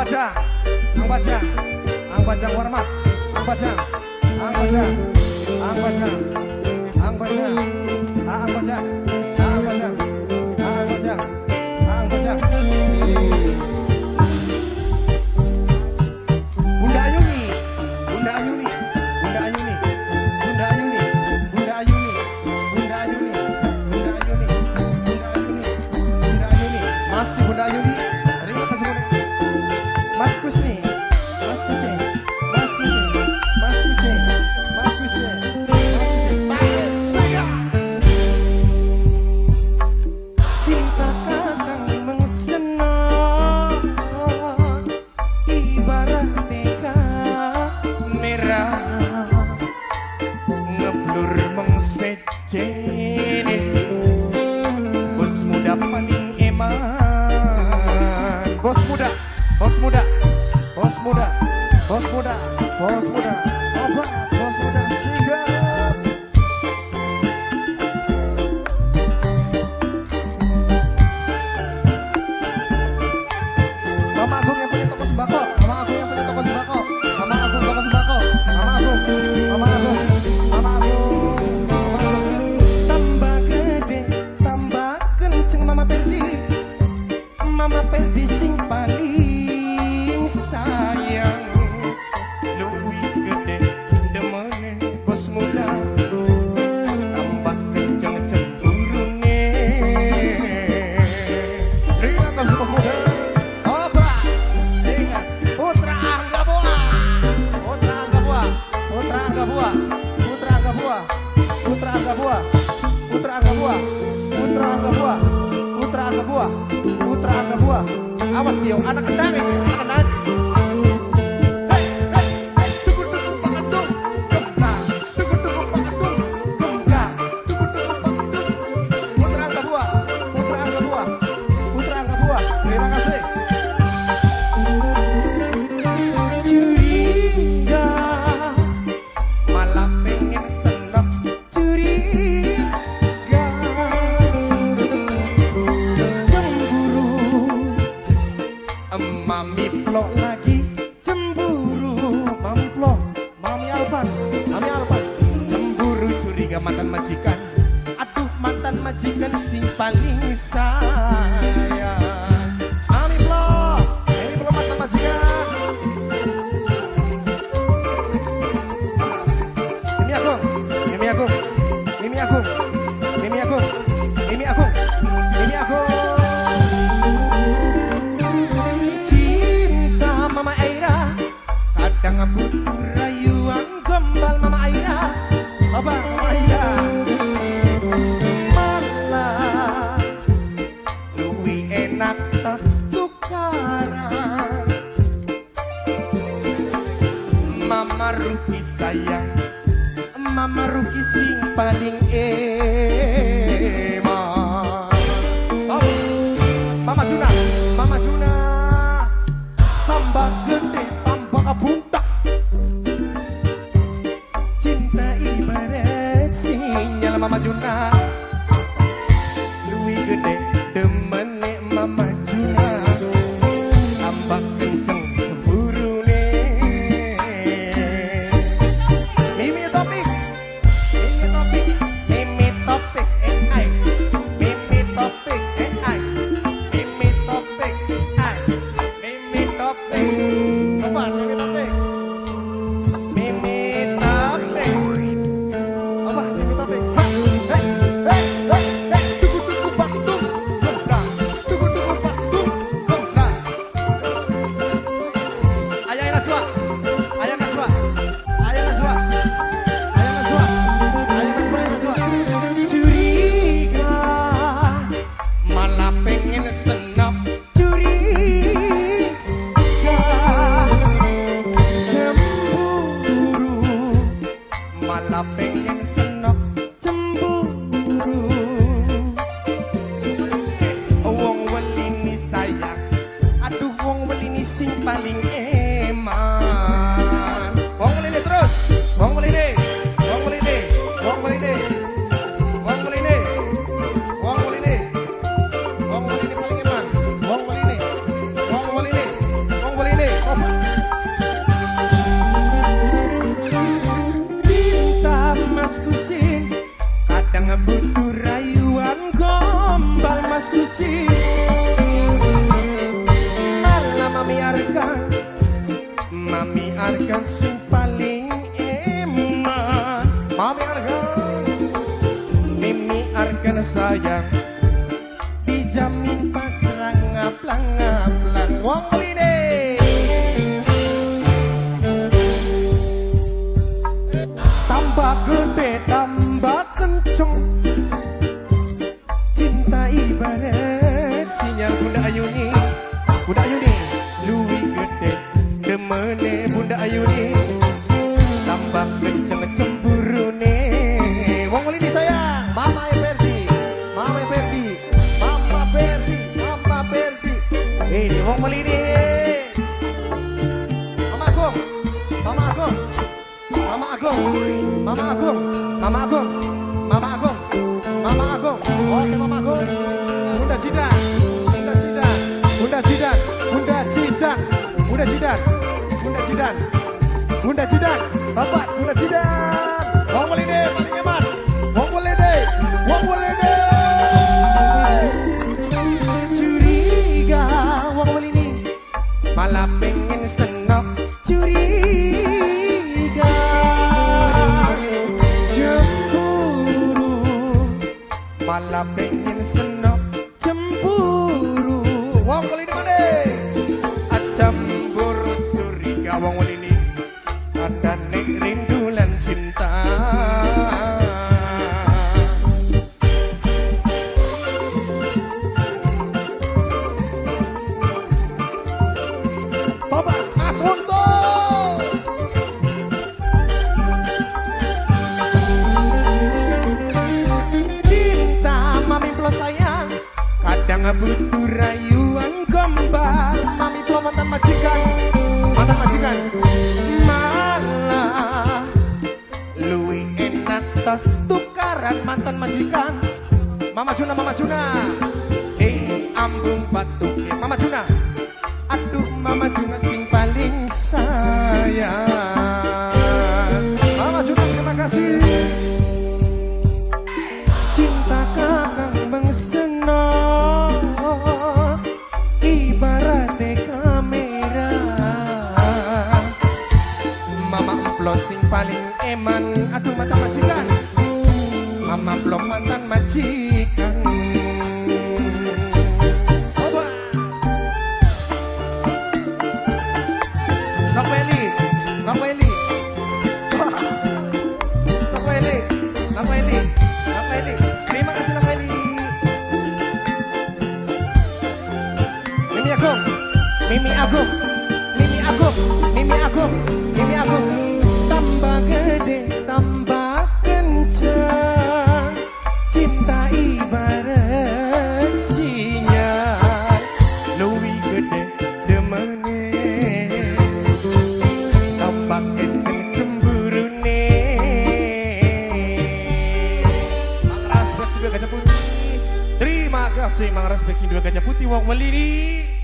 Bajang, Ang Bajang, Ang Bajang Warmat, Ang Bajang, Ang Bajang, Ang Bajang, Ang Bajang, Ang Bajang, Ang Bajang, Ang Bajang, Ang Bajang. Bunda Ayuni, Bunda Ayuni, Bunda Ayuni, Bunda Ayuni, Bunda Ayuni, Bunda Ayuni, Bunda Ayuni, Bunda Ayuni, Bunda Ayuni, masih Bunda Ayuni. Terima kasih Bunda. Mas Kusni, Mas Kusni, Mas Kusni, Mas Kusni, Mas Kusni, tarik saya. Cinta akan mengsenang ibarat teka merah ngeblur mengsejene bos muda paling eman. Bos muda, bos muda, bos muda, bos muda, bos muda, obat bos muda sigap. Mama Agung yang punya toko sembako, Mama Agung yang punya toko sembako, Mama Agung toko sembako, Mama Agung, Mama Agung, Mama Agung, Mama Agung. Tambah gede, tambah kenceng Mama Perdi, Mama Perdi sing paling sayang. Luwih gede demene bos muda, tambah kenceng cemburune. Terima kasih bos muda. Oba, dengan Putra Angga Bua, Putra Angga Bua, Putra Angga Bua, Putra Angga Bua, Putra Angga Bua, Putra Angga Bua, Putra Angga Bua, Putra Angga Bua, Putra Angga Bua. Awas Tio, anak kendang ini, anak kendang. Hei, hei, hei, tugu-tugu pengendung, gempa, tugu-tugu pengendung, gempa, tugu-tugu pengendung. Putra Angga Bua, Putra Angga Bua, Putra Angga Bua. Terima kasih. Curiga, malah pengen senap. Curiga, cemburu. Mami Plok lagi cemburu. Mami Plok, Mami Alvan, Mami Alvan. Cemburu curiga mantan majikan. Aduh mantan majikan sing paling sayang. Mami Plok, Mami Plok mantan majikan. Mimi Agung, Mimi Agung, Mimi Agung, Mimi Agung, Mimi Agung, Mimi Agung. Cinta Mama Aira, kadang butuh rayuan gombal Mama Aira. Apa Mama Aira? Malah luwih enak tas tukaran. Mama Ruki sayang, Mama Ruki sing paling eman. Oh, Mama Juna, Mama Juna. Tambah gede, tambah kabuntak. Cinta ibarat sinyal Mama Juna. Luwih gede demene Mama Juna. Tambah kenceng cemburune. Mimi Topik, Mimi Topik, Mimi Topik, ai. Mimi Topik, ai. Mimi Topik, ai. Mimi Topik. Apa Mimi Topik? Mimi Topik. Apa Mimi Topik? Hei, hei, hei, hei, hei. Tugu-tugu baktung, gembrang. Tugu-tugu baktung, gembrang. Ayah Najwa, Ayah Najwa, Ayah Najwa, Ayah Najwa, Ayah Najwa, Ayah Najwa. Curiga, malah pengen senap. Curiga, cemburu, malah pengen senap. Cemburu, wong welini sayang. Aduh wong welini sing paling eman. Wong welini terus, wong welini, wong welini, wong welini, wong welini, wong welini, wong welini paling eman. Wong welini, wong welini, wong welini. luwih gede demene Bunda Ayuni, tambah kenceng cemburune. Wong Melini sayang, Mama Ferdi, Mama Ferdi, Mama Ferdi, Mama Ferdi. Ini Wong Melini. Mama Agung, Mama Agung, Mama Agung, Mama Agung, Mama Agung, Mama Agung, Mama Agung. Oke Mama Agung. Bunda Jidan, Bunda Jidan, Bunda Jidan, Bunda Jidan, Bunda Jidan, Bunda Jidan, Bunda Jidan, Bapak Bunda Jidan. Wong Melini paling hebat. Wong Melini, Wong Melini. Curiga Wong Melini, malah pengen senok. Curiga, cemburu, malah pengen senok. Cemburu, Wong Melini mana? Cemburu curiga Wong Melini, ada nek rindu lan cinta. Bapak Mas Unto. Cinta mami plo sayang, kadang butuh rayuan gombal. Mami plo mantan majikan, mantan majikan. Malah luwih enak tas tukaran mantan majikan. Mama Juna, Mama Juna. Ambung batu, Mama Juna. Aduh Mama Juna sing paling sayang. Mama Juna terima kasih. Cinta kakang mengseno ibarat kamera. Mama emplo sing paling eman. Aduh mantan majikan. Mama emplo mantan majikan. Nok Weli, Nok Weli, Nok Weli, Nok Weli, Nok Weli. Terima kasih Nok Weli. Mimi Agung, Mimi Agung, Mimi Agung, Mimi Agung, Mimi Agung. Tambah gede, tambah kencang, cinta ibarat sinyal, luwih gede demene. Terima kasih Mang Respek Sing Dua Gajah Putih Wong Melini.